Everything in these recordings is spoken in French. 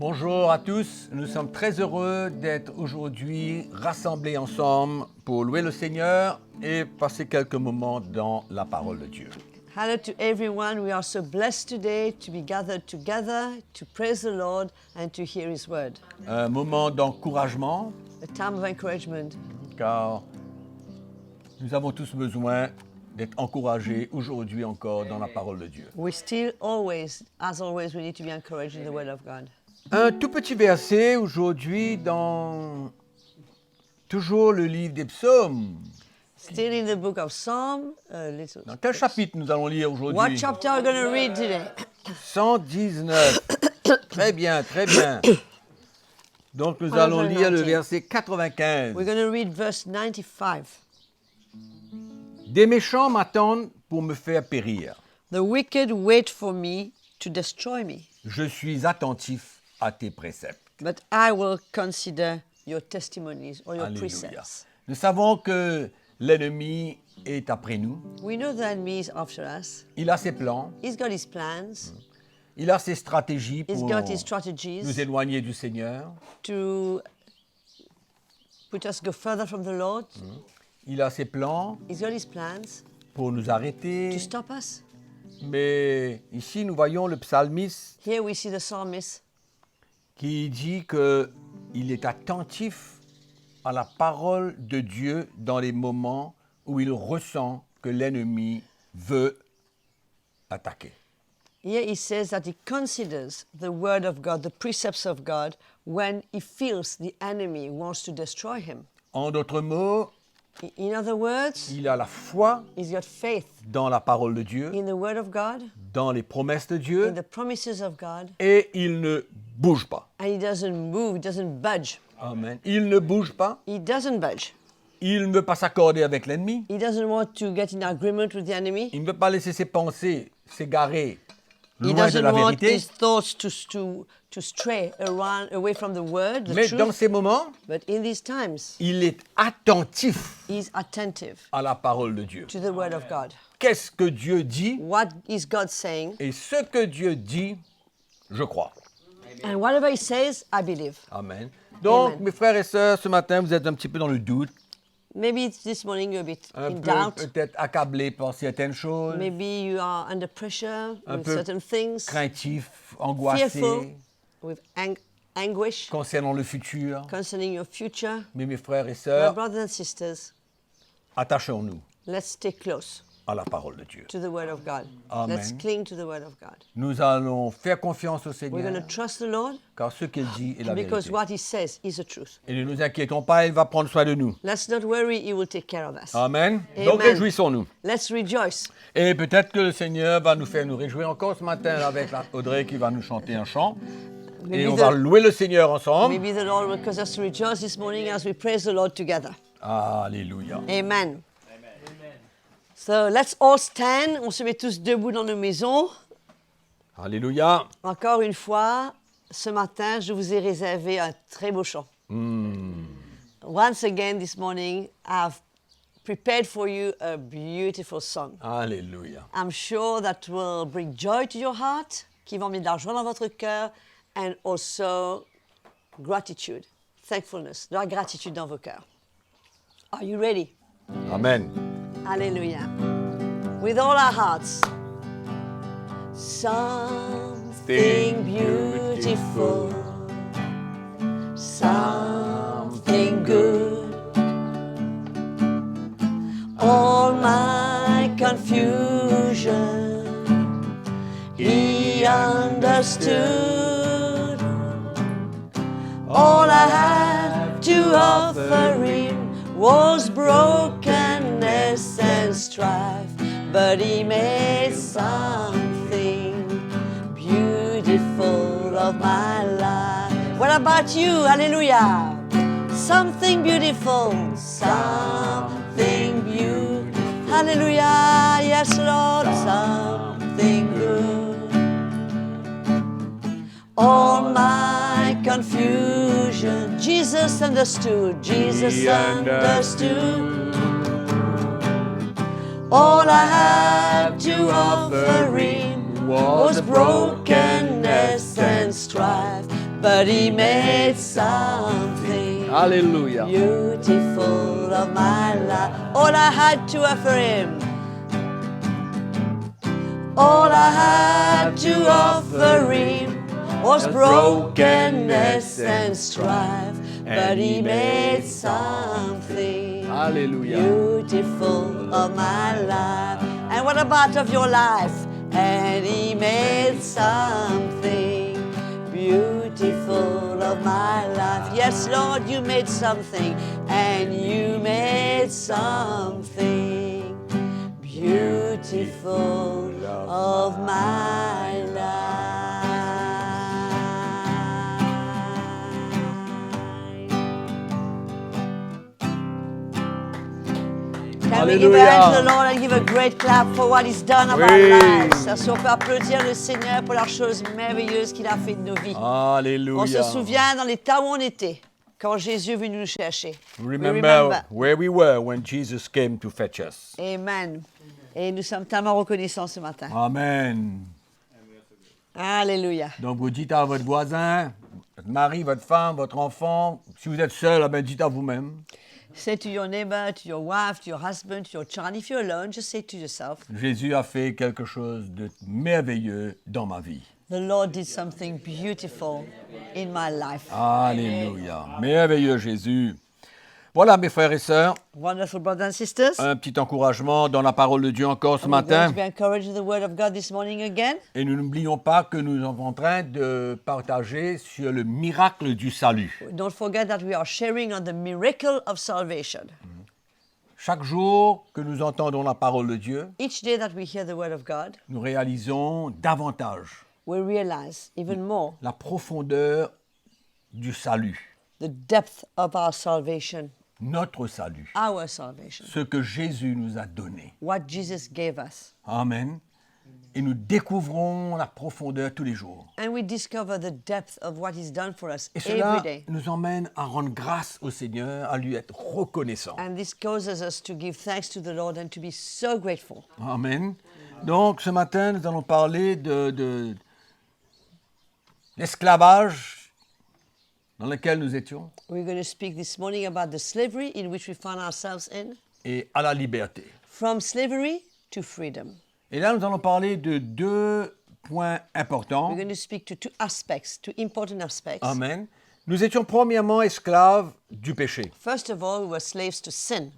Bonjour à tous, nous sommes très heureux d'être aujourd'hui rassemblés ensemble pour louer le Seigneur et passer quelques moments dans la parole de Dieu. Hello to everyone. We are so blessed today to be gathered together to praise the Lord and to hear His word. Un moment d'encouragement, A time of encouragement car nous avons tous besoin d'être encouragés aujourd'hui encore dans la parole de Dieu. We still always, as always, we need to be encouraged in the word of God. Un tout petit verset aujourd'hui dans toujours le livre des psaumes. Still in the book of Psalm, little. Dans quel chapitre nous allons lire What aujourd'hui? chapter are we going to read today? 119. Très bien, très bien. Donc nous allons lire le verset 95. We're going to read verse 95. Des méchants m'attendent pour me faire périr. The wicked wait for me to destroy me, Je suis attentif à tes préceptes. but I will consider your testimonies or your Alléluia. precepts. Nous savons que l'ennemi est après nous. We know the enemy is after us. Il a ses plans, He's got his plans. il a ses stratégies He's pour got his nous strategies éloigner du Seigneur. to put us go further from the Lord. Il a ses plans He's got his plans pour nous to arrêter. stop us. Mais ici, nous voyons le psalmiste Here we see the psalmist qui dit qu'il est attentif à la parole de Dieu dans les moments où il ressent que l'ennemi veut attaquer. Here he says that he considers the word of God, the precepts of God, when he feels the enemy wants to destroy him. En d'autres mots, In other words, il a la foi he's got faith dans la parole de Dieu, in the word of God, dans les promesses de in Dieu, the promises of God, et il ne bouge pas. and he doesn't move, he doesn't budge. Amen. Il ne bouge pas. He doesn't budge. Il ne veut pas s'accorder avec l'ennemi. He doesn't want to get in agreement with the enemy. Il ne veut pas laisser ses pensées s'égarer He loin de doesn't la want vérité. his thoughts to stray around, away from the word, the Mais dans truth. ces moments, But in these times, il est attentif he's attentive à la parole de Dieu. to the word of God. Qu'est-ce que Dieu dit? What is God saying? Et ce que Dieu dit, je crois. And whatever he says, I believe. Amen. Donc, Amen. mes frères et sœurs, ce matin, vous êtes un petit peu dans le doute, Maybe this morning you're a bit un in peu doubt. peut-être accablé par certaines choses, Maybe you are under pressure un with peu certain things, craintif, angoissé fearful, with anguish concernant le futur. concerning your future. Mais mes frères et My sœurs, brothers and sisters, attachons-nous let's stay close à la parole de Dieu. to the word of God. Amen. Let's cling to the word of God. Nous allons faire confiance au We're going Seigneur, to trust the Lord car ce qu'il dit est la because vérité. what he says is the truth. Et ne nous inquiétons pas, il va prendre soin de nous. Let's not worry, he will take care of us. Amen. Amen. Donc réjouissons-nous. Let's rejoice. Et peut-être que le Seigneur va nous faire nous réjouir encore ce matin avec Audrey qui va nous chanter un chant. Et Maybe on va louer le Seigneur ensemble. Maybe the Lord will cause us to rejoice this morning as we praise the Lord together. Alléluia. Amen. So let's all stand. On se met tous debout dans nos maisons. Alléluia. Encore une fois, ce matin, je vous ai réservé un très beau chant. Once again this morning, I've prepared for you a beautiful song. Alléluia. I'm sure that will bring joy to your heart, qui va mettre de la joie dans votre cœur, and also gratitude, thankfulness, de la gratitude dans vos cœurs. Are you ready? Amen. Hallelujah. With all our hearts. Something beautiful, something good. All my confusion, he understood. All I had to offer him was brokenness and strife, but he made something beautiful of my life. What about you? Hallelujah. Something beautiful, something beautiful. Hallelujah. Yes, Lord, something good. All my confusion, Jesus understood. Jesus understood. All I had to offer him was brokenness and strife, but he made something Alléluia. beautiful of my life. All I had to offer him, all I had to offer him was brokenness and strife, but he made something Alléluia. beautiful of my life. And what about of your life? And he made something beautiful of my life. Yes, Lord, you made something, and you made something beautiful of my life. Can we give a hand to the Lord and give a great clap for what He's done of our Oui. lives? Est-ce qu'on peut applaudir le Seigneur pour la chose merveilleuse qu'il a fait de nos vies? Alléluia. On se souvient dans l'état où on était quand Jésus est venu nous chercher. We Remember where we were when Jesus came to fetch us. Amen. Et nous sommes tellement reconnaissants ce matin. Amen. Alléluia. Donc vous dites à votre voisin, votre mari, votre femme, votre enfant, si vous êtes seul, dites à vous-même. Say to your neighbor, to your wife, to your husband, to your child. If you're alone, just say to yourself, Jésus a fait quelque chose de merveilleux dans ma vie. the Lord did something beautiful in my life. Alléluia. Merveilleux Jésus. Voilà mes frères et sœurs, Wonderful brothers and sisters. un petit encouragement dans la parole de Dieu encore ce We're going matin. to be encouraged in the word of God this morning again. Et nous n'oublions pas que nous sommes en train de partager sur le miracle du salut. Don't forget that we are sharing on the miracle of salvation. Chaque jour que nous entendons la parole de Dieu, Each day that we hear the word of God, nous réalisons davantage we realize even more la profondeur du salut, the depth of our salvation, notre salut, our salvation, ce que Jésus nous a donné. what Jesus gave us. Amen. Et nous découvrons la profondeur tous les jours. And we discover the depth of what He's done for us Et every cela day. nous emmène à rendre grâce au Seigneur, à lui être reconnaissant. And this causes us to give thanks to the Lord and to be so grateful. Amen. Donc ce matin, nous allons parler de l'esclavage dans lequel nous étions We're going to speak this morning about the slavery in which we found ourselves in, et à la liberté. from slavery to freedom. Et là, nous allons parler de deux points importants. We're going to speak to two aspects, two important aspects. Amen. Nous étions premièrement esclaves du péché First of all, we were slaves to sin,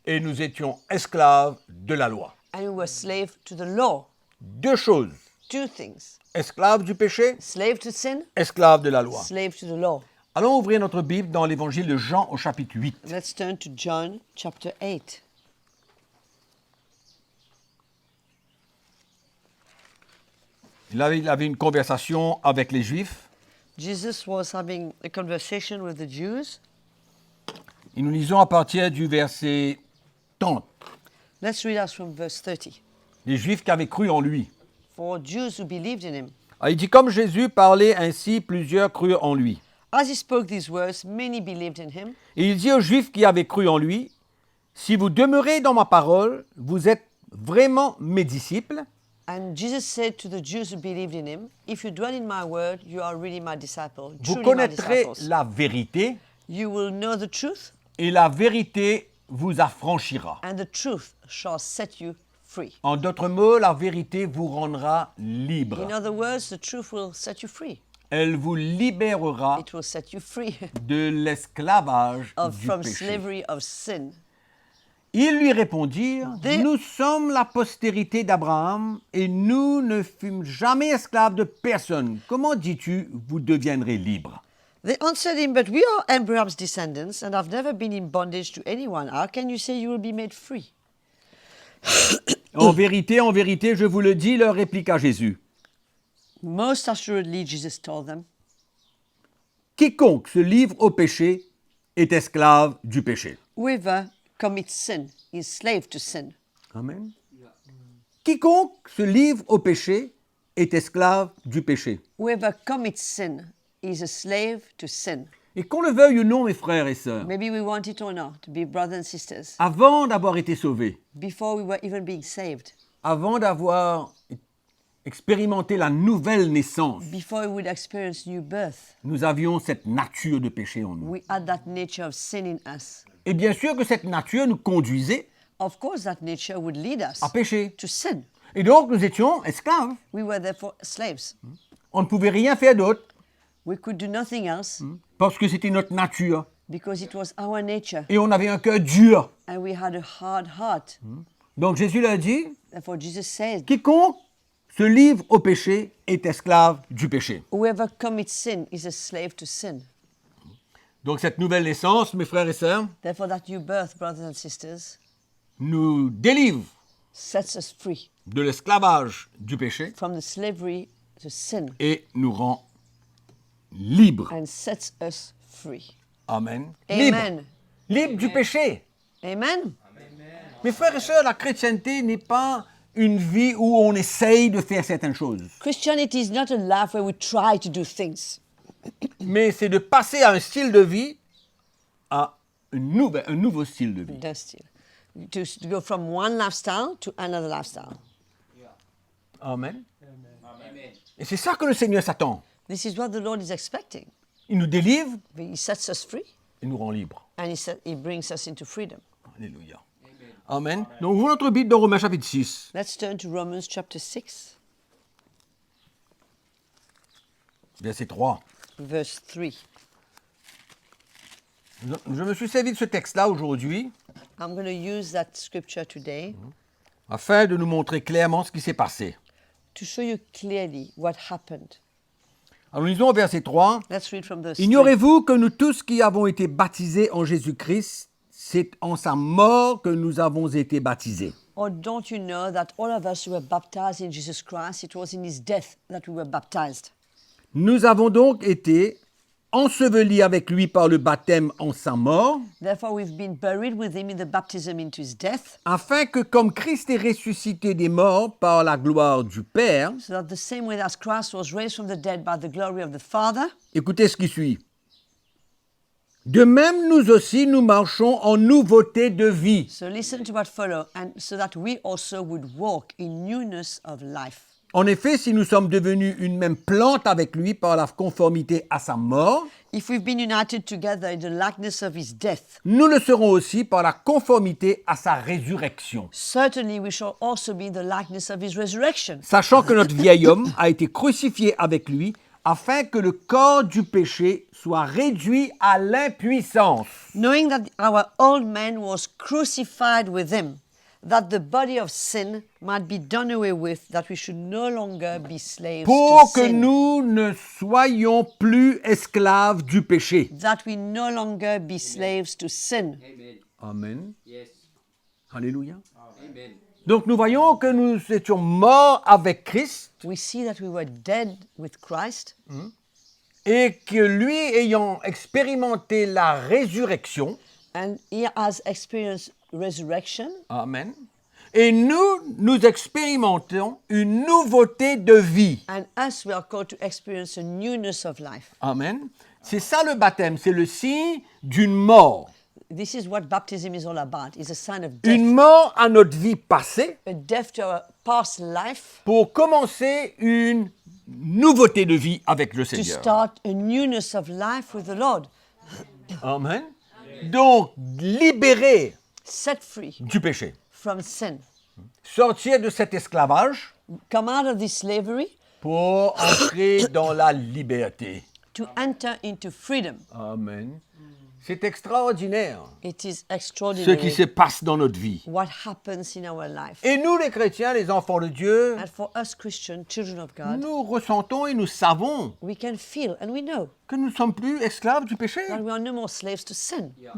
et nous étions esclaves de la loi. and we were slaves to the law. Deux choses, Two things: esclaves du péché, slave to sin, esclaves de la loi. slave to the law. Allons ouvrir notre Bible dans l'évangile de Jean au chapitre 8. Let's turn to John chapter 8. Il avait une conversation avec les Juifs Jesus was having a conversation with the Jews. et nous lisons à partir du verset 30. Let's read us from verse 30. Les Juifs qui avaient cru en lui. For Jews who believed in him. Ah, il dit, comme Jésus parlait ainsi, plusieurs crurent en lui. As he spoke these words, many believed in him. Et il dit aux Juifs qui avaient cru en lui, si vous demeurez dans ma parole, vous êtes vraiment mes disciples, And Jesus said to the Jews who believed in him, if you dwell in my word, you are really my disciple. vous Truly my connaîtrez disciples. la vérité, You will know the truth, et la vérité vous affranchira. and the truth shall set you free. En d'autres mots, la vérité vous rendra libre. In other words, the truth will set you free. Elle vous libérera It will set you free de l'esclavage du from péché. slavery of sin. Ils lui répondirent, Des- nous sommes la postérité d'Abraham et nous ne fûmes jamais esclaves de personne. Comment dis-tu, vous deviendrez libres? They answered him, but we are Abraham's descendants and have never been in bondage to anyone. How can you say you will be made free? En vérité, je vous le dis, leur répliqua Jésus. Most assuredly, Jesus told them, Quiconque se livre au péché est esclave du péché. whoever commits sin is slave to sin. Amen. Quiconque se livre au péché est esclave du péché. Whoever commits sin is a slave to sin. Et qu'on le veuille ou non, mes frères et sœurs, Maybe we want it or not to be brothers and sisters. avant d'avoir été sauvés, Before we were even being saved, avant d'avoir expérimenter la nouvelle naissance, before we would experience new birth, nous avions cette nature de péché en nous. we had that nature of sin in us. Et bien sûr que cette nature nous conduisait Of course, that nature would lead us à pécher. to sin. Et donc, nous étions esclaves. We were therefore slaves. On ne pouvait rien faire d'autre We could do nothing else parce que c'était notre nature. because it was our nature Et on avait un cœur dur. and we had a hard heart. Donc Jésus leur dit, Therefore, Jesus said, quiconque se livre au péché est esclave du péché. whoever commits sin is a slave to sin. Donc cette nouvelle naissance, mes frères et sœurs, Therefore, that new birth, brothers and sisters, nous délivre sets us free de l'esclavage du péché from the slavery to sin et nous rend libres. and sets us free. Amen. Amen. Libres du péché. Amen. Mes frères et sœurs, la chrétienté n'est pas une vie où on essaye de faire certaines choses, Christianity is not a life where we try to do things, mais c'est de passer à un style de vie à un nouveau style de vie. that's still. To go from one lifestyle to another lifestyle. Amen. Et c'est ça que le Seigneur s'attend. This is what the Lord is expecting. Il nous délivre He sets us free et nous rend libres. and he brings us into freedom. Alléluia. Amen. Donc, ouvrons notre Bible dans Romains chapitre 6. Let's turn to Romans chapter 6, Verset 3. verse 3. Je me suis servi de ce texte-là aujourd'hui I'm going to use that scripture today afin de nous montrer clairement ce qui s'est passé. to show you clearly what happened. Alors, lisons au verset 3. Let's read from verse 3. Ignorez-vous que nous tous qui avons été baptisés en Jésus-Christ, c'est en sa mort que nous avons été baptisés. Or don't you know that all of us who were baptized in Jesus Christ, it was in his death that we were baptized? Nous avons donc été ensevelis avec lui par le baptême en sa mort, Therefore we've been buried with him in the baptism into his death, afin que comme Christ est ressuscité des morts par la gloire du Père, so that the same way as Christ was raised from the dead by the glory of the Father, écoutez ce qui suit. De même, nous aussi, nous marchons en nouveauté de vie. so listen to what follows, and so that we also would walk in newness of life. En effet, si nous sommes devenus une même plante avec lui par la conformité à sa mort, If we've been united together in the likeness of his death, nous le serons aussi par la conformité à sa résurrection. certainly we shall also be in the likeness of his resurrection, Sachant que notre vieil homme a été crucifié avec lui, afin que le corps du péché soit réduit à l'impuissance. knowing that our old man was crucified with him, that the body of sin might be done away with, that we should no longer be slaves Pour to que sin, nous ne soyons plus esclaves du péché. that we no longer be slaves to sin. Amen. Yes. Alléluia. Amen. Donc nous voyons que nous étions morts avec Christ We see that we were dead with Christ, et que lui, ayant expérimenté la résurrection, and he has experienced resurrection, Amen, et nous expérimentons une nouveauté de vie. and us we are called to experience a newness of life. Amen. C'est ça le baptême, c'est le signe d'une mort. This is what baptism is all about. It's a sign of death. Une mort à notre vie passée A death to our past life pour commencer une nouveauté de vie avec le to Seigneur. start a newness of life with the Lord. Amen. Donc, libérer Set free du péché. from sin. Sortir de cet esclavage Come out of this slavery pour entrer dans la liberté. to enter into freedom. Amen. C'est extraordinaire It is ce qui extraordinary se passe dans notre vie. what happens in our life. Et nous, les chrétiens, les enfants de Dieu, And for us Christian children of God, nous ressentons et nous savons we can feel and we know que nous ne sommes plus esclaves du péché. that we are no more slaves to sin. Yeah.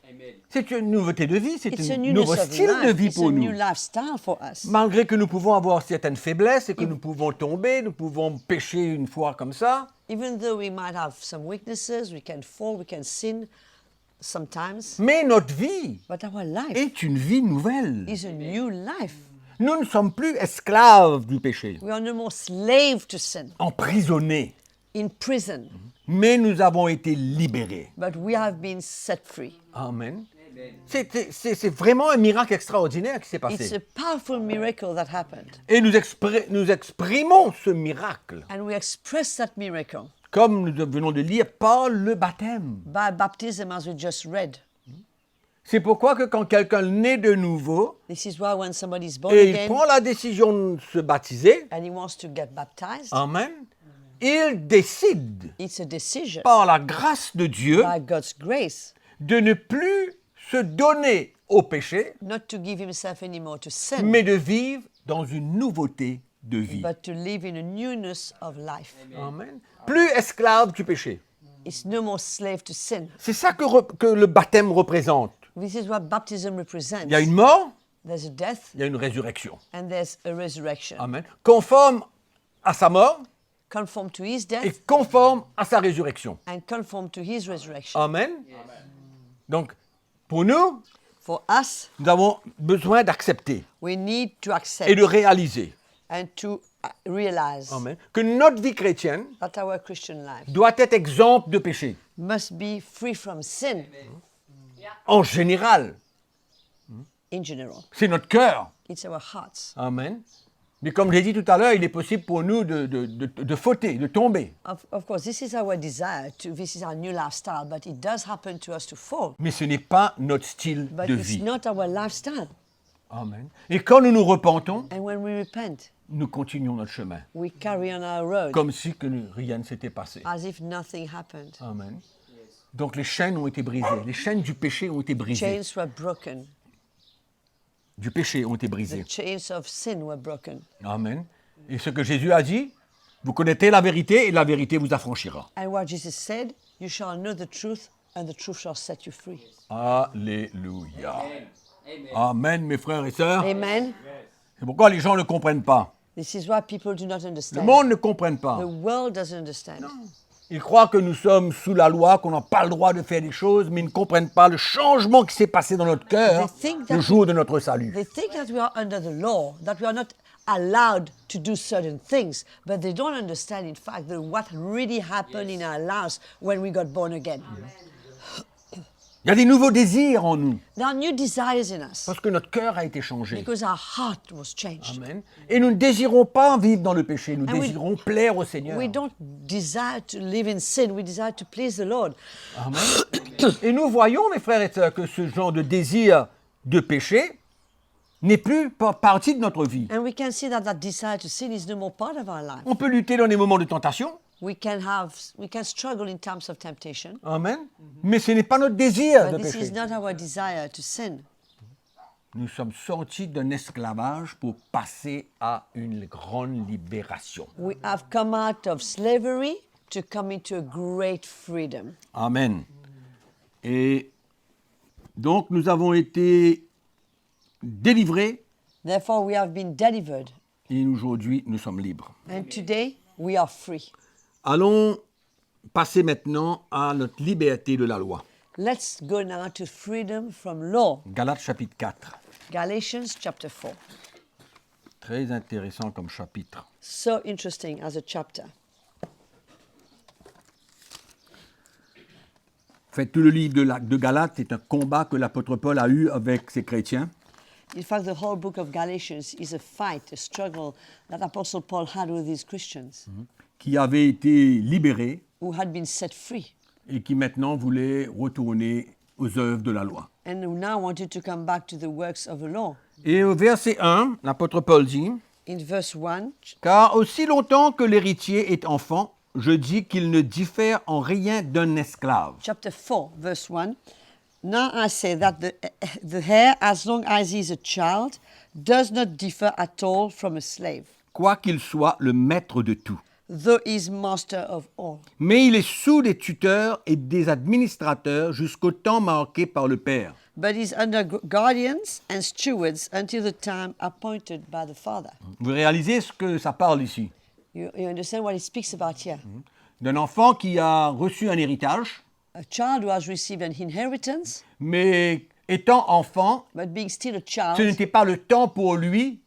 Amen. C'est une nouveauté de vie, c'est It's a un newness nouveau of style de life. vie It's a pour new nous. lifestyle for us. Malgré que nous pouvons avoir certaines faiblesses et que nous pouvons tomber, nous pouvons pécher une fois comme ça, Even though we might have some weaknesses, we can fall, we can sin sometimes, mais notre vie but our life est une vie nouvelle. is a new life. Nous ne sommes plus esclaves du péché, We are no more slave to sin, emprisonnés, in prison, mais nous avons été libérés. but we have been set free. Amen. C'est vraiment un miracle extraordinaire qui s'est It's passé. a powerful miracle that happened. Et nous exprimons ce miracle, And we express that miracle comme nous venons de lire, par le baptême. by baptism, as we just read. C'est pourquoi que quand quelqu'un naît de nouveau This is why when somebody is born et il again prend la décision de se baptiser, and he wants to get baptized, amen, il décide it's a decision par la grâce de Dieu by God's grace de ne plus se donner au péché, not to give himself anymore to sin, mais de vivre dans une nouveauté de vie. but to live in a newness of life. Amen. Plus esclave du péché. It's no more slave to sin. C'est ça que le baptême représente. This is what baptism represents. Il y a une mort, There's a death il y a une résurrection. and there's a resurrection. Amen. Conforme à sa mort Conform to his et death conforme à sa résurrection. and conform to his resurrection. Amen. Donc, pour nous, For us, nous avons besoin d'accepter we need to accept et de réaliser, and to realize amen, que notre vie chrétienne that our Christian life doit être exempte de péché. must be free from sin En général, in general. c'est notre cœur. It's our hearts. Amen. Mais comme j'ai dit tout à l'heure, il est possible pour nous de fauter, de tomber. Of course, this is our desire, this is our new lifestyle, but it does happen to us to fall. Mais ce n'est pas notre style But de it's vie. not our lifestyle. Amen. Et quand nous nous repentons, And when we repent, nous continuons notre chemin. we carry on our road Comme si que rien ne s'était passé. as if nothing happened. Amen. Donc les chaînes ont été brisées. Les chaînes du péché ont été brisées. Chains were broken. Du péché ont été The brisées. chains of sin were broken. Amen. Et ce que Jésus a dit, vous connaissez la vérité et la vérité vous affranchira. And what Jesus said, you shall know the truth, and the truth shall set you free. Alléluia. Amen, mes frères et sœurs. Amen. C'est pourquoi les gens ne comprennent pas. This is why people do not Le understand. monde ne comprenne pas. The world doesn't understand. Ils croient que nous sommes sous la loi, qu'on n'a pas le droit de faire des choses, mais ils ne comprennent pas le changement qui s'est passé dans notre cœur They think that le jour de notre salut. They think that we are under the law, that we are not allowed to do certain things, but they don't understand, in fact, that what really happened in our lives when we got born again. Il y a des nouveaux désirs en nous, There are new desires in us parce que notre cœur a été changé. because our heart was changed. Amen. Et nous ne désirons pas vivre dans le péché, nous And we- désirons plaire au Seigneur. We don't desire to live in sin, we desire to please the Lord. Amen. Et nous voyons, mes frères et sœurs, que ce genre de désir de péché n'est plus partie de notre vie. And we can see that that desire to sin is no more part of our life. On peut lutter dans des moments de tentation, We can struggle in times of temptation, amen, mais ce n'est pas notre désir de but this péché. is not our desire to sin. Nous sommes sortis d'un esclavage pour passer à une grande libération. We have come out of slavery to come into a great freedom. Amen. Et donc nous avons été délivrés Therefore, we have been delivered, et aujourd'hui nous sommes libres. and today we are free. Allons passer maintenant à notre liberté de la loi. Let's go now to freedom from law. Galates chapitre 4. Galatians chapter 4. Très intéressant comme chapitre. So interesting as a chapter. En fait, tout le livre de Galates est un combat que l'apôtre Paul a eu avec ses chrétiens. In fact, the whole book of Galatians is a fight, a struggle that Apostle Paul had with these Christians Qui avaient été libérés who had been set free et qui maintenant voulaient retourner aux œuvres de la loi. and who now wanted to come back to the works of the law. Et au verset 1, l'apôtre Paul dit In verse 1, « Car aussi longtemps que l'héritier est enfant, je dis qu'il ne diffère en rien d'un esclave. chapter 4, verse 1. Now I say that the heir, as long as he is a child, does not differ at all from a slave, Quoiqu'il soit le maître de tout. though he is master of all. Mais il est sous des tuteurs et des administrateurs jusqu'au temps marqué par le Père. But he is under guardians and stewards until the time appointed by the Father. Vous réalisez ce que ça parle ici? You understand what he speaks about here? D'un enfant qui a reçu un héritage, A child who has received an inheritance, mais étant enfant, but being still a ce child, n'était pas le temps pour lui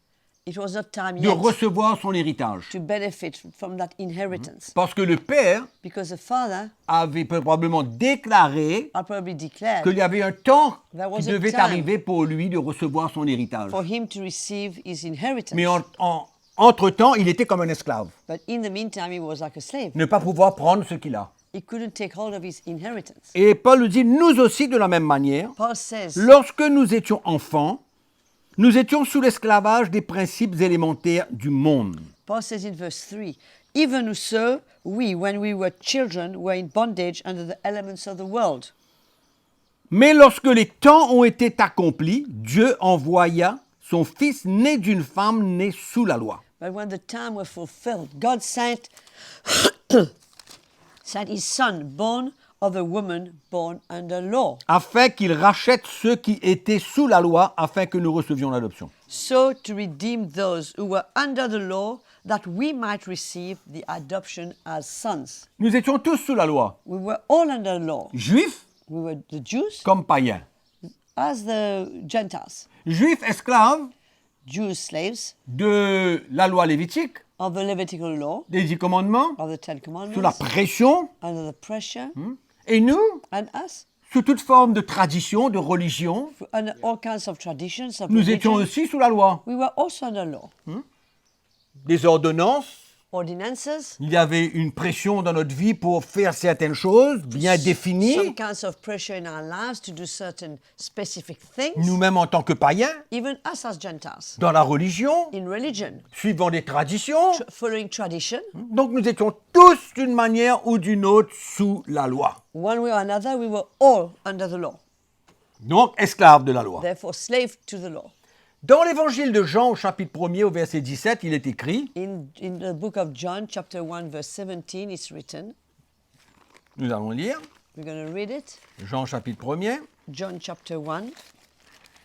It was not time de yet recevoir son héritage. to benefit from that inheritance. Parce que le père Because the father avait probablement déclaré had probably declared qu'il y avait un temps There was qui a devait time arriver pour lui de recevoir son héritage. for him to receive his inheritance. Mais entre-temps, il était comme un esclave. But in the meantime, he was like a slave. Ne pas pouvoir prendre ce qu'il a. He couldn't take hold of his inheritance. Et Paul nous dit, nous aussi de la même manière, Paul says, lorsque nous étions enfants, nous étions sous l'esclavage des principes élémentaires du monde. Paul says in verse 3, even so, we, when we were children, were in bondage under the elements of the world. Mais lorsque les temps ont été accomplis, Dieu envoya son Fils né d'une femme née sous la loi. But when the time was fulfilled, God sent his son, born of a woman born under law, Afin qu'il rachète ceux qui étaient sous la loi, afin que nous recevions l'adoption. so to redeem those who were under the law, that we might receive the adoption as sons. Nous étions tous sous la loi, We were all under the law. juifs We were the Jews comme païens. as the Gentiles, Juifs esclaves Jews slaves de la loi lévitique, of the Levitical law, des 10 commandements, of the Ten sous la Commandments, pression, under the pressure, et nous, and us, sous toute forme de tradition, de religion, under all kinds of traditions of nous étions religion. aussi sous la loi. We were also under law. Des ordonnances, Ordinances, il y avait une pression dans notre vie pour faire certaines choses bien some définies. kinds of pressure in our lives to do certain specific things, Nous-mêmes en tant que païens, even us as Gentiles, dans la religion, in religion, suivant des traditions. following tradition. Donc nous étions tous d'une manière ou d'une autre sous la loi. One way or another, we were all under the law, Donc esclaves de la loi. therefore slave to the law. Dans l'évangile de Jean au chapitre 1er au verset 17, il est écrit, In the book of John, chapter 1, verse 17, it's written, nous allons lire, we're going to read it, Jean chapitre 1er, John chapter 1,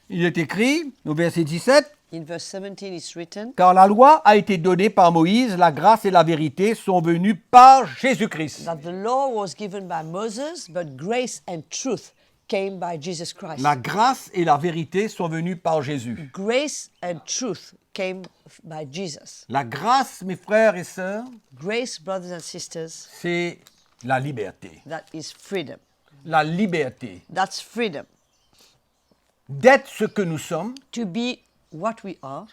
il est écrit au verset 17, in verse 17, it's written, car la loi a été donnée par Moïse, la grâce et la vérité sont venues par Jésus-Christ. that the law was given by Moses, but grace and truth came by Jesus Christ. La grâce et la vérité sont venues par Jésus. Grace and truth came by Jesus. La grâce, mes frères et sœurs, Grace, brothers and sisters, c'est la liberté. that is freedom. La liberté That's freedom. d'être ce que nous sommes, To be what we are,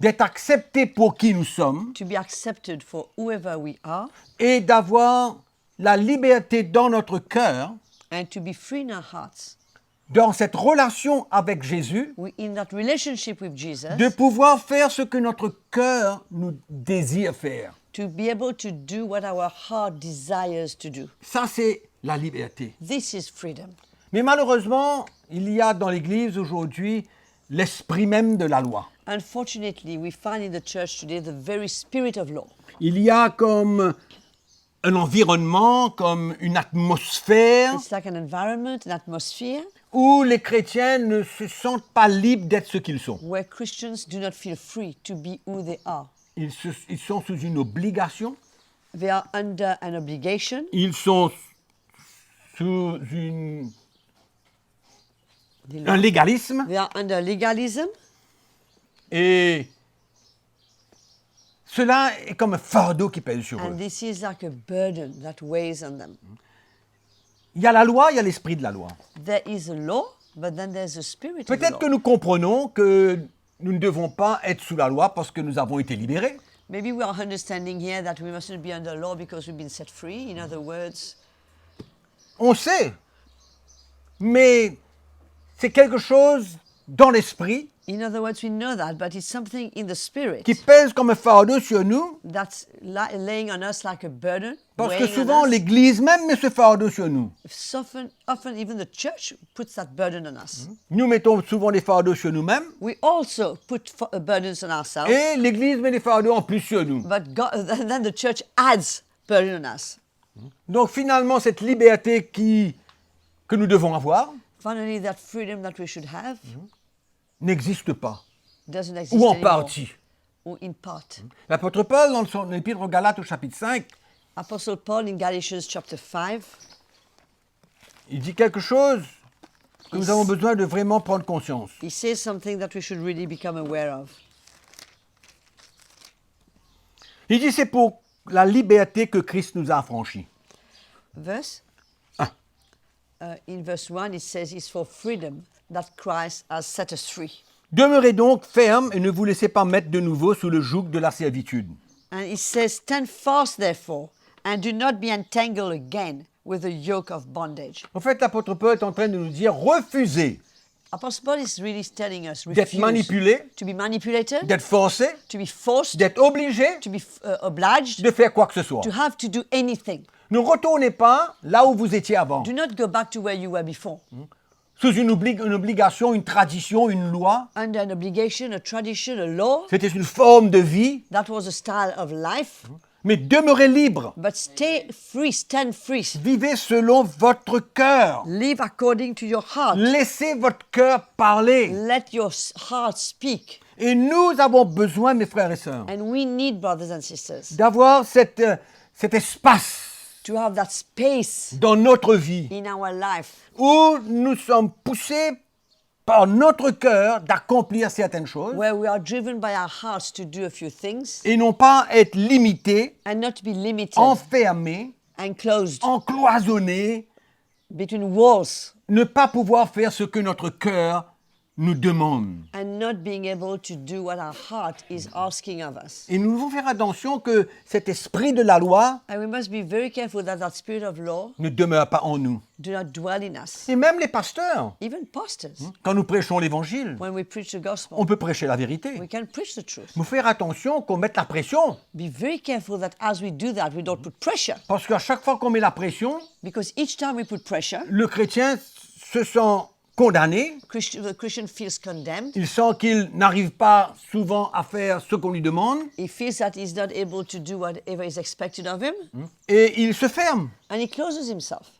d'être acceptés pour qui nous sommes to be accepted for whoever we are, et d'avoir la liberté dans notre cœur, and to be free in our hearts. dans cette relation avec Jésus, In that relationship with Jesus, de pouvoir faire ce que notre cœur nous désire faire. to be able to do what our heart desires to do. Ça, c'est la liberté. This is freedom. Mais malheureusement, il y a dans l'Église aujourd'hui l'esprit même de la loi. Unfortunately, we find in the church today the very spirit of law. Il y a comme un environnement, comme une atmosphère It's like an environment, an atmosphere où les chrétiens ne se sentent pas libres d'être ce qu'ils sont. where Christians do not feel free to be who they are. Ils sont sous une obligation, They are under an obligation. ils sont sous un légalisme They are under legalism. et cela est comme un fardeau qui pèse sur eux. And this is like a burden that weighs on them. Il y a la loi, il y a l'esprit de la loi. There is a law, but then there's a spirit of the Peut-être law. que nous comprenons que nous ne devons pas être sous la loi parce que nous avons été libérés. Maybe we are understanding here that we mustn't be under law because we've been set free. In other words, On sait, mais c'est quelque chose dans l'esprit we know that, but it's something in the spirit qui pèse comme un fardeau sur nous that's laying on us like a burden. parce que weighing on souvent us. l'Église même met ce fardeau sur nous. Often even the church puts that burden on us. Nous mettons souvent des fardeaux sur nous-mêmes We also put burdens on ourselves, et l'Église met des fardeaux en plus sur nous. but then the church adds burden on us. Donc finalement, cette liberté que nous devons avoir Finally, that freedom that we should have n'existe pas, doesn't exist ou en anymore, partie. or in part. L'apôtre Paul, dans son épître aux Galates au chapitre 5, Apostle Paul in Galatians chapter 5, il dit quelque chose que nous avons besoin de vraiment prendre conscience. he says something that we should really become aware of. Il dit c'est pour la liberté que Christ nous a affranchis. Verse? Ah. In verse 1, it says, it's for freedom that Christ has set us free. Demeurez donc fermes et ne vous laissez pas mettre de nouveau sous le joug de la servitude. And it says, stand fast, therefore, and do not be entangled again with the yoke of bondage. En fait, l'apôtre Paul est en train de nous dire refusez Apostle Paul is really telling us, d'être refuse manipulé, to be manipulated, d'être forcé, to be forced, d'être obligé to be obliged, de faire quoi que ce soit. to have to do anything. Ne retournez pas là où vous étiez avant, Do not go back to where you were before. sous une obligation, une tradition, une loi. Under an obligation, a tradition, a law, C'était une forme de vie, that was a style of life. mais demeurez libre. But stay free, stand free. Vivez selon votre cœur. Live according to your heart. Laissez votre cœur parler. Let your heart speak. Et nous avons besoin, mes frères et sœurs, And we need, brothers and sisters, d'avoir cet espace to have that space dans notre vie in our life où nous sommes poussés par notre cœur d'accomplir certaines choses where we are driven by our hearts to do a few things et non pas être limités, and not be limited enfermés, and closed encloisonnés, between walls ne pas pouvoir faire ce que notre cœur nous demande. and not being able to do what our heart is asking of us. Et nous devons faire attention que cet esprit de la loi And we must be very careful that that spirit of law ne demeure pas en nous. do not dwell in us. Et même les pasteurs, Even pastors, quand nous prêchons l'évangile, when we preach the gospel, on peut prêcher la vérité. we can preach the truth. Il faut faire attention qu'on mette la pression. Be very careful that as we do that, we don't put pressure. Parce qu'à chaque fois qu'on met la pression, Because each time we put pressure, le chrétien se sent condamné. the Christian feels condemned. Il sent qu'il n'arrive pas souvent à faire ce qu'on lui demande. He feels that he's not able to do whatever is expected of him, Et il se ferme. and he closes himself.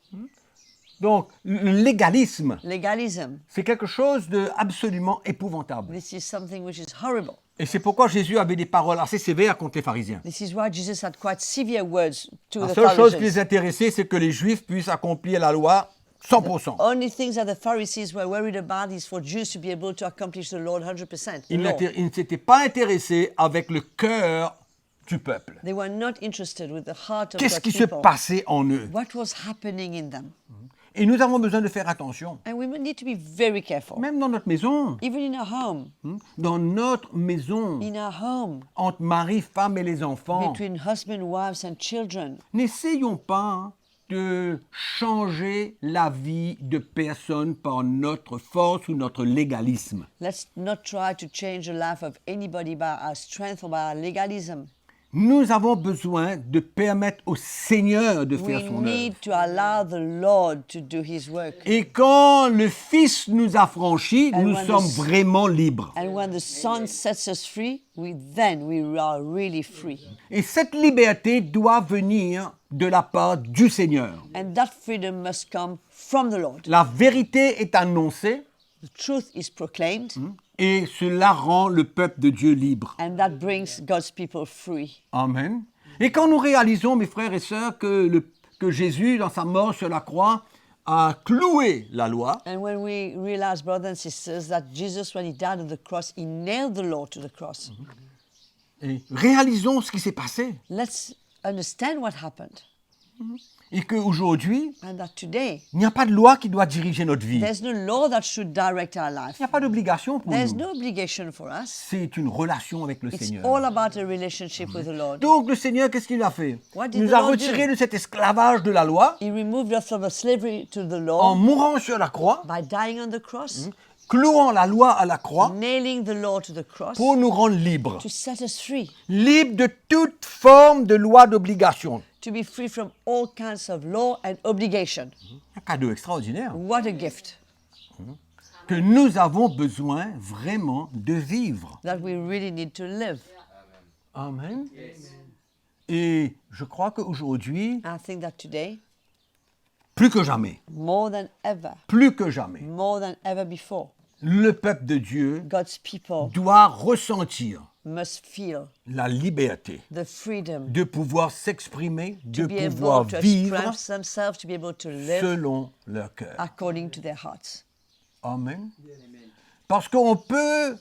Donc, le légalisme, Legalism. c'est quelque chose d'absolument épouvantable. This is something which is horrible. Et c'est pourquoi Jésus avait des paroles assez sévères contre les pharisiens. This is why Jesus had quite severe words to La the seule chose qui les Pharisees. intéressait, c'est que les Juifs puissent accomplir la loi 100%. Only things that the Pharisees were worried about is for Jews to be able to accomplish the Lord 100%. the Ils law. ne s'étaient pas intéressés avec le cœur du peuple. They were not interested with the heart of Qu'est-ce God's qui se people. passait en eux? What was happening in them? Et nous avons besoin de faire attention. And we need to be very careful. Même dans notre maison. Even in our home. Dans notre maison. In our home. Entre mari, femme et les enfants. Between husband, wives and children. N'essayons pas de changer la vie de personne par notre force ou notre légalisme. Let's not try to change the life of anybody by our strength or by our legalism. Nous avons besoin de permettre au Seigneur de faire We son need œuvre. to allow the Lord to do His work. Et quand le Fils nous a franchis, And nous when sommes the- vraiment libres. And when the Son sets us free, we are really free. Et cette liberté doit venir de la part du Seigneur. And that freedom must come from the Lord. La vérité est annoncée The truth is proclaimed, et cela rend le peuple de Dieu libre. and that brings God's people free. Amen. Et quand nous réalisons, mes frères et sœurs, que Jésus, dans sa mort sur la croix, a cloué la loi, And when we realize, brothers and sisters, that Jesus, when He died on the cross, He nailed the law to the cross. et réalisons ce qui s'est passé. Let's understand what happened. Et qu'aujourd'hui, And that today, il n'y a pas de loi qui doit diriger notre vie. there's no law that should direct our life. Il n'y a pas d'obligation pour There's nous. no obligation for us. C'est une relation avec le It's Seigneur. all about a relationship with the Lord. Donc le Seigneur, qu'est-ce qu'il a fait? What Il did nous the a Lord retirés do? de cet esclavage de la loi He removed us from the slavery to the en law mourant sur la croix, by dying on the cross, clouant la loi à la croix nailing the law to the cross pour nous rendre libres. to set us free, Libres de toute forme de loi d'obligation. to be free from all kinds of law and obligation. Un cadeau extraordinaire What a gift que nous avons besoin vraiment de vivre. that we really need to live. Amen. Et je crois qu'aujourd'hui, I think that today, plus que jamais, more than ever before, le peuple de Dieu God's people doit ressentir must feel la liberté the freedom de pouvoir s'exprimer, de to be able pouvoir to vivre express themselves, to be able to live selon leur cœur. according to their hearts. Amen. Parce qu'on peut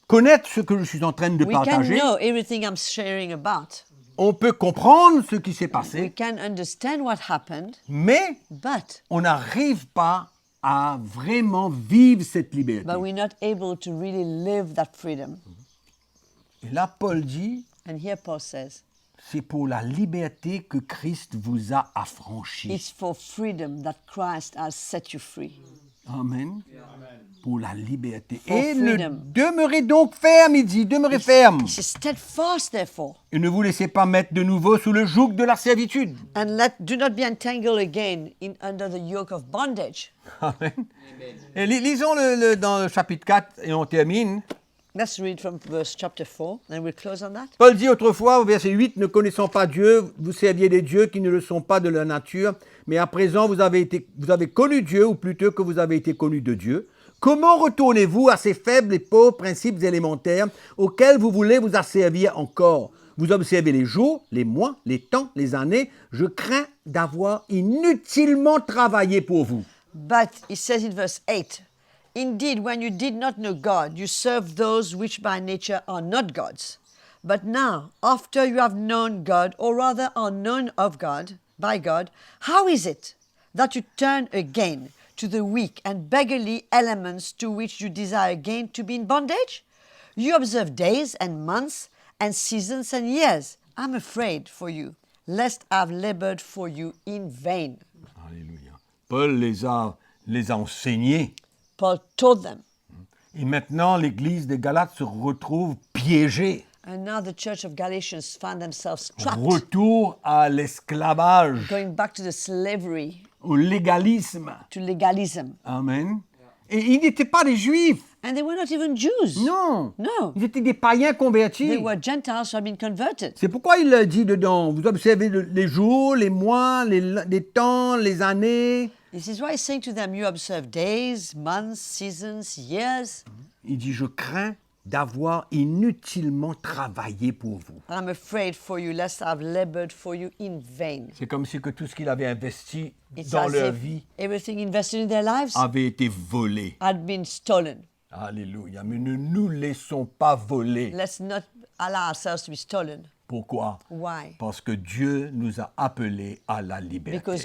connaître ce que je suis en train de We can partager, know everything I'm sharing about, on peut comprendre ce qui s'est We passé, can understand what happened, mais but on n'arrive pas à vraiment vivre cette liberté. we're not able to really live that freedom. Et là, Paul dit, And here Paul says, c'est pour la liberté que Christ vous a affranchi. it's for freedom that Christ has set you free. Amen. Pour la liberté. For Et freedom. demeurez donc ferme, il dit, demeurez ferme. He says, steadfast therefore, Et ne vous laissez pas mettre de nouveau sous le joug de la servitude. and do not be entangled again under the yoke of bondage. Amen. Et lisons dans le chapitre 4 et on termine. Let's read from verse chapter 4, and we'll close on that. Paul dit autrefois au verset 8, ne connaissant pas Dieu, vous serviez des dieux qui ne le sont pas de la nature, mais à présent vous avez connu Dieu, ou plutôt que vous avez été connus de Dieu. Comment retournez-vous à ces faibles et pauvres principes élémentaires auxquels vous voulez vous asservir encore? Vous observez les jours, les mois, les temps, les années. Je crains d'avoir inutilement travaillé pour vous. But he says in verse 8, indeed, when you did not know God, you served those which by nature are not gods. But now, after you have known God, or rather are known of God, by God, how is it that you turn again to the weak and beggarly elements to which you desire again to be in bondage? You observe days and months and seasons and years. I'm afraid for you, lest I have labored for you in vain. Alléluia. Paul les a enseignés. Paul told them. Et maintenant, l'église de Galates se retrouve piégée. And now the church of Galatians found themselves trapped, Retour à l'esclavage, going back to the slavery, au légalisme. to legalism. Amen. Et ils n'étaient pas des juifs. And they were not even Jews. Non. No. Ils étaient des païens convertis. They were Gentiles who had been converted. C'est pourquoi il a dit dedans, vous observez les jours, les mois, les temps, les années. This is why he's saying to them, you observe days, months, seasons, years. Il dit, je crains d'avoir inutilement travaillé pour vous. I'm afraid for you, lest I have labored for you in vain. C'est comme si que tout ce qu'il avait investi It's dans as leur if vie everything invested in their lives avait été volé. had been stolen. Alléluia. Mais ne nous laissons pas voler. Let's not allow ourselves to be stolen. Pourquoi? Why? Parce que Dieu nous a appelés à la Because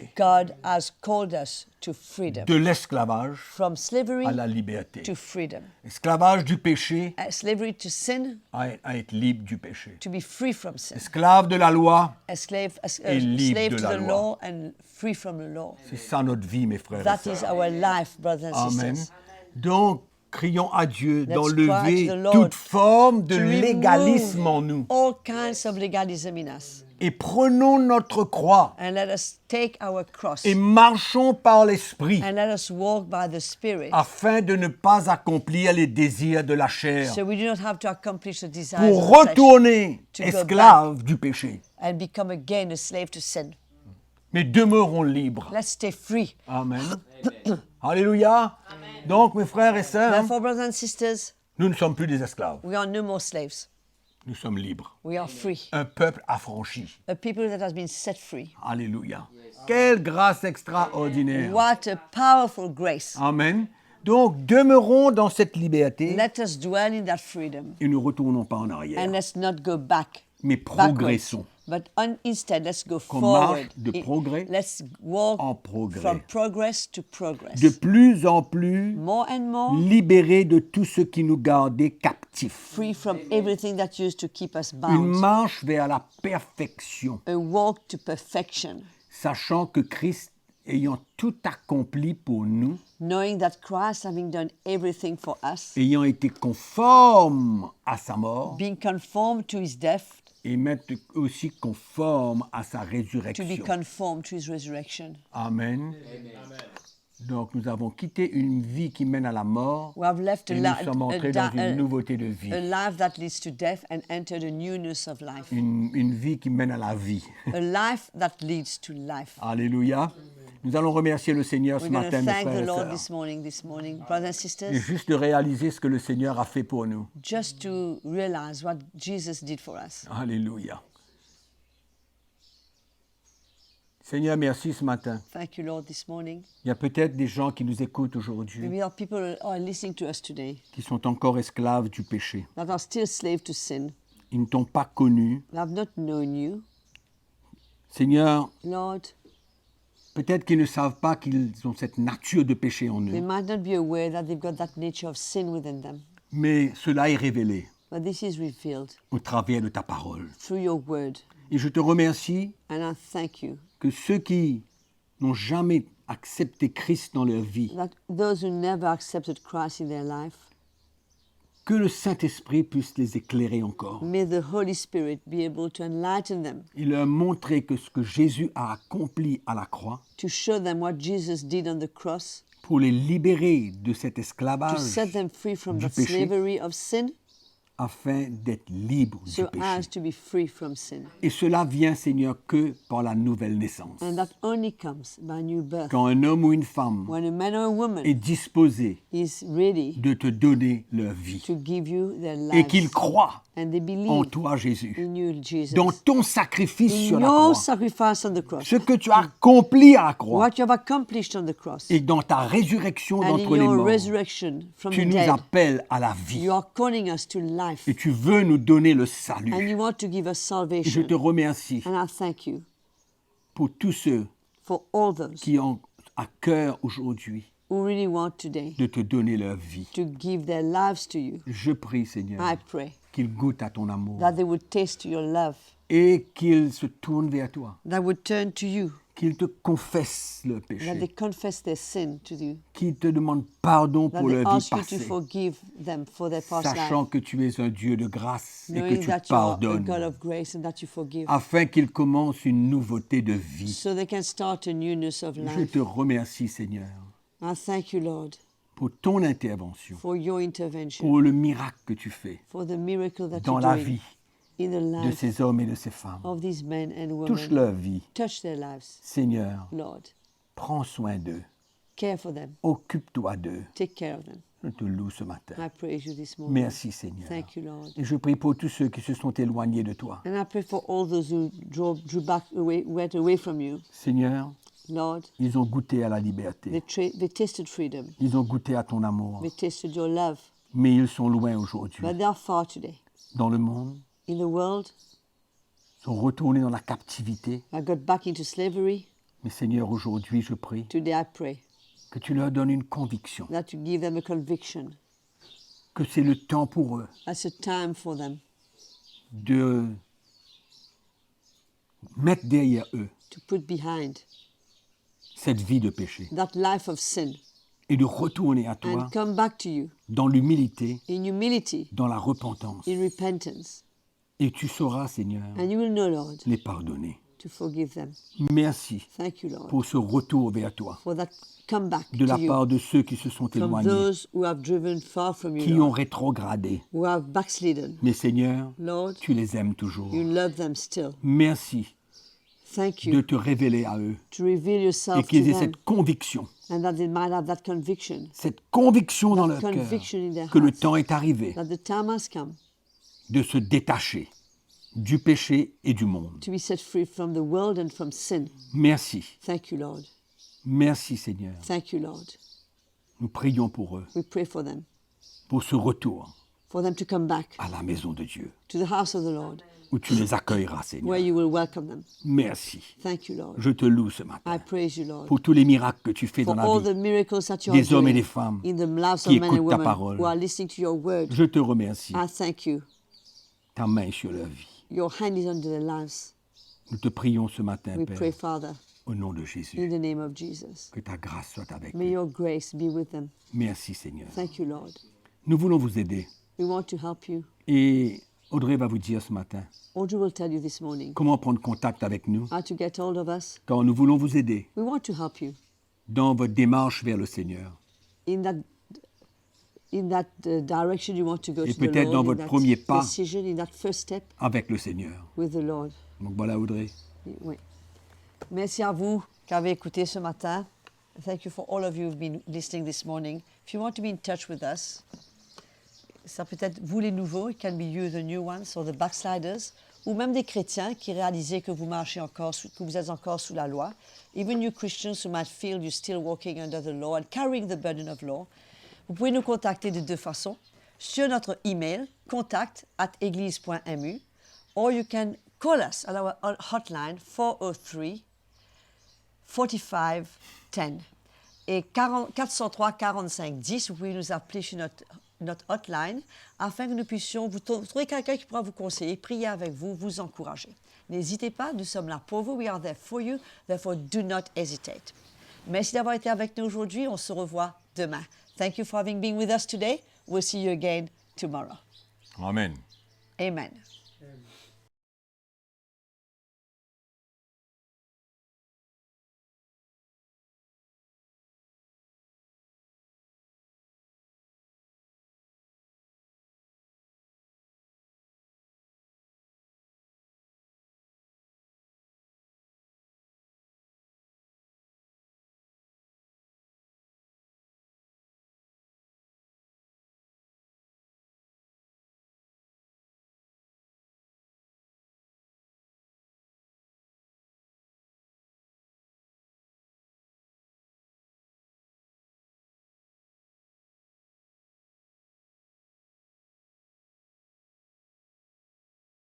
liberté. God has called us to freedom. De l'esclavage From slavery à la liberté. to freedom. Esclavage du péché Slavery to sin, à être libre du péché. to be free from sin. Esclave de la loi, Slave libre de to la the loi. law and free from the law. c'est ça notre vie, mes frères et That sœurs. is our life, brothers and Amen. sisters. Donc, crions à Dieu Let's d'enlever cry to the Lord toute forme de To légalisme en remove nous. all kinds of legalism in us. Et prenons notre croix And let us take our cross et marchons par l'Esprit and let us walk by the Spirit, afin de ne pas accomplir les désirs de la chair so we do not have to accomplish the desires pour of the flesh retourner to go esclave du péché. and become again a slave to sin. Mais demeurons libres. Let's stay free. Amen. Alléluia. Donc, mes frères et sœurs, Therefore, brothers and sisters, nous ne sommes plus des esclaves. we are no more slaves. Nous sommes libres. We are free. Un peuple affranchi. A people that has been set free. Alléluia. Quelle grâce extraordinaire. What a powerful grace. Amen. Donc, demeurons dans cette liberté Let us dwell in that freedom et ne retournons pas en arrière, and let's not go back. mais backwards. progressons. But instead, let's go Qu'on forward. marche de progrès Let's walk en progrès. from progress to progress. De plus en plus More and more, libérés de tout ce qui nous gardait captifs. free from everything that used to keep us Une bound. marche vers la perfection, A walk to perfection, sachant que Christ, ayant tout accompli pour nous, knowing that Christ, having done everything for us, ayant été conforme à sa mort, being conformed to his death, et mettre aussi conforme à sa to be résurrection. conformed to his resurrection. Amen. Donc nous avons quitté une vie qui mène à la mort We have left et nous sommes entrés dans une nouveauté de vie. a life that leads to death and entered a newness of life. Une vie qui mène à la vie. A life that leads to life. Alléluia. Nous allons remercier le Seigneur ce We're going matin, to mes thank frères the et Lord sœurs. this morning, brothers and Et sisters, juste de réaliser ce que le Seigneur a fait pour nous. just to realize what Jesus did for us. Alléluia. Seigneur, merci ce matin. Thank you, Lord, this morning. Il y a peut-être des gens qui nous écoutent aujourd'hui, Maybe our people are listening to us today qui sont encore esclaves du péché. that are still slave to sin. ils ne t'ont pas connu. have not known you. Seigneur, Lord, peut-être qu'ils ne savent pas qu'ils ont cette nature de péché en they eux, might not be aware that they've got that nature of sin within them. mais cela est révélé But this is revealed au travers de ta parole. through your word. Et je te remercie And I thank you que ceux qui n'ont jamais accepté Christ dans leur vie, that those who never accepted Christ in their life, que le Saint-Esprit puisse les éclairer encore may the Holy Spirit be able to enlighten them, et leur montrer que ce que Jésus a accompli à la croix to show them what Jesus did on the cross, pour les libérer de cet to esclavage set them free from du the péché, slavery of sin, afin d'être libres du so péché. as to be free from sin. Et cela vient, Seigneur, que par la nouvelle naissance. And that only comes by new birth. Quand un homme ou une femme When a man or a woman est disposé is ready de te donner leur vie to give you their et lives, qu'il croit and they en believe toi, Jésus, in you, Jesus, dans ton sacrifice in sur la your croix, sacrifice on the cross, ce que tu as accompli à la croix what you have accomplished on the cross, et dans ta résurrection and in d'entre les your morts, resurrection from tu the nous dead. appelles à la vie You are calling us to life, et tu veux nous donner le and salut. you want to give us Et je salvation. te remercie And I thank you pour tous ceux for all those qui ont à cœur aujourd'hui who really want today de te donner leur vie. to give their lives to you. Je prie, Seigneur, I pray qu'ils goûtent à ton amour that they would taste your love, et qu'ils se tournent vers toi, that would turn to you, qu'ils te confessent leurs that they péchés, confess their sin to you, qu'ils te demandent pardon that pour they leur vie ask you to passée, forgive them for their past sachant life, que tu es un Dieu de grâce et que knowing tu that you are a God pardonnes, of grace and that you forgive, afin qu'ils commencent une nouveauté de vie. so they can start a newness of Je life. te remercie, Seigneur, I thank you, Lord, pour ton intervention, for your intervention, pour le miracle que tu fais for the miracle that dans you're la doing vie in the de life ces hommes et de ces femmes. of these men and Touche women. leur vie. Touch their lives, Seigneur, Lord. prends soin d'eux. Care for them. Occupe-toi d'eux. Take care of them. Je te loue ce matin. I praise you this morning. Merci, Seigneur. Thank you, Lord. Et je prie pour tous ceux qui se sont éloignés de toi. And I pray for all those who drew back away, went away from you. Seigneur, Lord, ils ont goûté à la liberté. they tasted freedom. Ils ont goûté à ton amour. They tasted your love. Mais ils sont loin aujourd'hui. But they are far today. Dans le monde, In the world, ils sont retournés dans la captivité. I got back into slavery. Mais Seigneur, aujourd'hui, je prie Today I pray que tu leur donnes une conviction, that you give them a conviction. que c'est le temps pour eux That's a time for them de mettre derrière eux to put behind cette vie de péché that life of sin et de retourner à toi and come back to you dans l'humilité, in humility, dans la repentance. in repentance. Et tu sauras, Seigneur, And you will know, Lord, les pardonner. to forgive them. Merci Thank you, Lord, pour ce retour vers toi for that comeback de la to you part de ceux qui se sont from éloignés, those who have driven far from you, qui ont Lord, rétrogradé. who have backslidden. Mais Seigneur, Lord, tu les aimes toujours. you love them still. Merci Thank de you te révéler à eux to reveal et yourself to qu'ils aient them cette conviction and that they might have that conviction dans leur conviction in their cœur que le hearts. temps est arrivé that the time has come de se détacher du péché et du monde. to be set free from the world and from sin. Merci. Thank you, Lord. Merci, Seigneur. Thank you, Lord. Nous prions pour eux, We pray for them pour ce retour to come back à la maison de Dieu, to the house of the Lord, où tu les accueilleras, where Seigneur. you will welcome them. Merci. Thank you, Lord. Je te loue ce I matin praise you, Lord, pour tous les miracles que tu fais for dans la all the vie miracles that you are des hommes et doing des femmes in the lives qui of men and écoutent ta women parole. who are listening to your word. Je te remercie. I thank you. Ta main sur leur vie. Your hand is under their lives. Nous te prions ce matin, We Père, pray, Father, au nom de in Jésus. the name of Jesus. Que ta grâce soit avec May eux. your grace be with them. Merci, Seigneur. Thank you, Lord. Nous voulons vous aider. We want to help you. Et Audrey va vous dire ce matin Audrey will tell you this morning comment prendre contact avec nous, how to get hold of us. car nous voulons vous aider We want to help you dans votre démarche vers le Seigneur. in that direction you want to go Et to the peut-être dans Lord, in votre that premier pas. decision, in that first step Avec le Seigneur. with the Lord. Donc voilà, Audrey. Oui. Merci à vous qui avez écouté ce matin. Thank you for all of you who've been listening this morning. If you want to be in touch with us, ça peut être vous les nouveaux, it can be you the new ones or the backsliders, ou même des chrétiens qui réalisaient que vous marchez encore, que vous êtes encore sous la loi. Even you Christians who might feel you're still walking under the law and carrying the burden of law. Vous pouvez nous contacter de deux façons. sur notre email contact@église.mu, or you can call us at our hotline 403 45 10. Et 403 45 10, vous pouvez nous appeler sur notre hotline afin que nous puissions vous trouver quelqu'un qui pourra vous conseiller, prier avec vous, vous encourager. N'hésitez pas, nous sommes là pour vous. We are there for you. Therefore, do not hesitate. Merci d'avoir été avec nous aujourd'hui. On se revoit demain. Thank you for having been with us today. We'll see you again tomorrow. Amen. Amen. Amen.